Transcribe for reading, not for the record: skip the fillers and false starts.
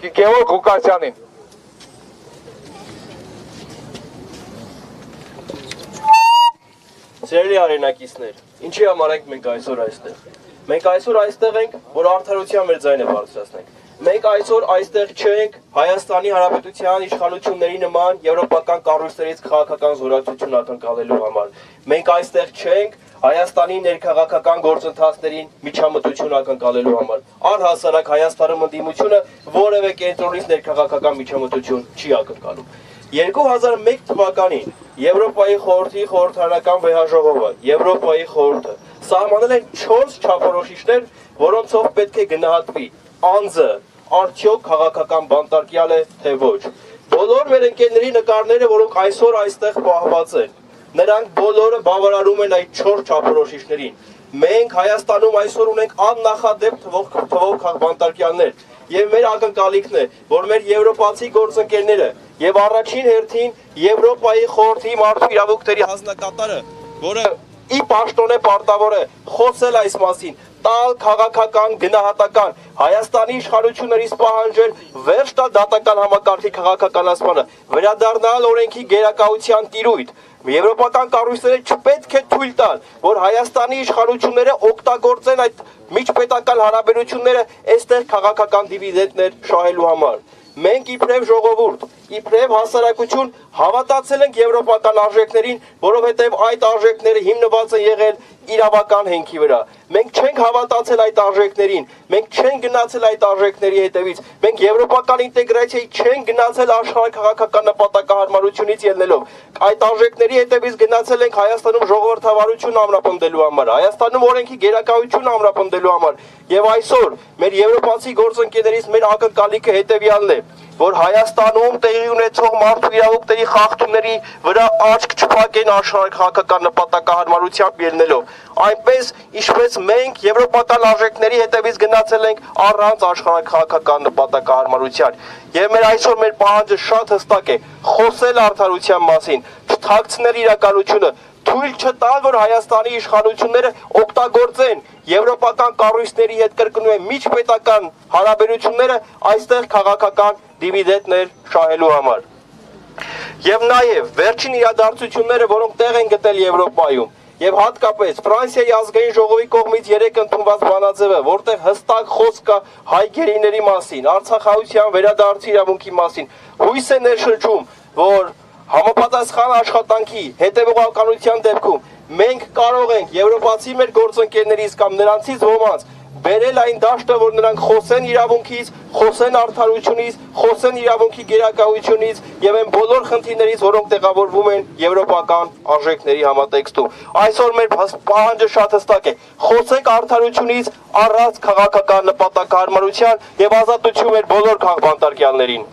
Գևորգ Ղուկասյանին։ Սիրելի արենակիցներ, ինչի համար ենք մենք այսօր այստեղ։ Մենք այսօր այստեղ ենք, որ արդարության մեր ձայնը բարձրացնենք։ Մենք այսօր այստեղ չենք Հայաստանի Հանրապետության իշխանությունների նման եվրոպական կառույցներից քաղաքական զորացություն ակնկալելու համար։ Մենք այստեղ չենք Հայաստանի ներքաղաքական գործընթացներին միջամտություն ակնկալելու համար։ Առհասարակ Հայաստանում ընդդիմությունը որևէ կենտրոնից ներքաղաքական միջամտություն չի ակնկալում։ 2001 թվականին Եվրոպայի խորհրդի խորհրդարանական վեհաժողովը, Եվրոպայի խորհուրդը սահմանել են 4 չափորոշիչներ, որոնցով պետք է գնահատվի անձը արդյոք քաղաքական բանտարկյալ է, թե ոչ։ Բոլոր մեր ընկերների նկարները, որոնք այսօր այստեղ պահված են, նրանք բոլորը բավարարում են այդ 4 չափորոշիչներին։ Մենք Հայաստանում այսօր ունենք աննախադեպ թվող բանտարկյալներ, եւ մեր ակնկալիքն է, որ մեր եվրոպացի գործընկերները եւ առաջին հերթին Եվրոպայի խորհրդի մարդու իրավունքների հանձնակատարը, որը ի պաշտոնե պարտավոր է խոսել այս մասին, տալ քաղաքական գնահատական Հայաստանի իշխանություններից պահանջել վերջ տալ դատական համակարգի քաղաքականացմանը, վերադառնալ օրենքի գերակայության տիրույթ։ Եվրոպական կառույցները չպետք է թույլ տալ, որ Հայաստանի իշխանությունները օգտագործեն այդ միջպետական հարաբերությունները այստեղ քաղաքական դիվիդենտներ շահելու համար։ Մենք իբրև ժողովուրդ, իբրև հասարակություն հավատացել ենք եվրոպական արժեքներին, որովհետև այդ արժեքները հիմնված են եղել իրավական հենքի վրա։ Մենք չենք հավատացել այդ արժեքներին, մենք չենք գնացել այդ արժեքների հետևից, մենք եվրոպական ինտեգրացիայի չենք գնացել աշխարհաքաղաքական նպատակահարմարությունից ելնելով։ Այդ արժեքների հետևից գնացել ենք Հայաստանում ժողովրդավարություն ամրապնդելու համար, Հայաստանում օրենքի գերակայություն ամրապնդելու համար։ Եվ այսօր մեր եվրոպացի գործընկերներից մեր ակնկալիքը հետևյալն է, որ Հայաստանում տեղի ունեցող մարդու իրավունքների խախտումների վրա աչք չփակեն աշխարհաքաղաքական նպատակահարմարությամբ ելնելով, այնպես ինչպես մենք եվրոպական արժեքների հետևից գնացել ենք առանց աշխարհաքաղաքական նպատակահարմարության։ Եվ մեր այսօր մեր պահանջը շատ հստակ է՝ խոսել արդարության մասին, չթաքցնել իրականությունը, թույլ չտալ, որ Հայաստանի իշխանությունները օգտագործեն եվրոպական կառույցների հետ կրկնում միջպետական հարաբերությունները այստեղ քաղաքական դիվիդենտներ շահելու համար։ Եվ նաև վերջին իրադարձությունները, որոնք տեղ են գտել Եվրոպայում, եւ հատկապես Ֆրանսիայի ազգային ժողովի կողմից 3 ընդունված բանաձևը, որտեղ հստակ խոսք կա հայ գերիների մասին, արցախայցյան վերադարձի իրավունքի մասին, հույս է ներշնչում, որ համապատասխան աշխատանքի հետևողականության դեպքում մենք կարող ենք եվրոպացի մեր գործընկերներից կամ նրանցից ոմանց բերել այն դաշտը, որ նրանք խոսեն իրավունքից, խոսեն արդարությունից, խոսեն իրավունքի գերակայությունից եւ այն բոլոր խնդիրներից, որոնք տեղավորվում են եվրոպական արժեքների համատեքստում։ Այսօր մեր պահանջը շատ հստակ է՝ խոսենք արդարությունից առանց քաղաքական նպատակահարմարության եւ ազատություն մեր բոլոր քաղաքբանտարկյալներին։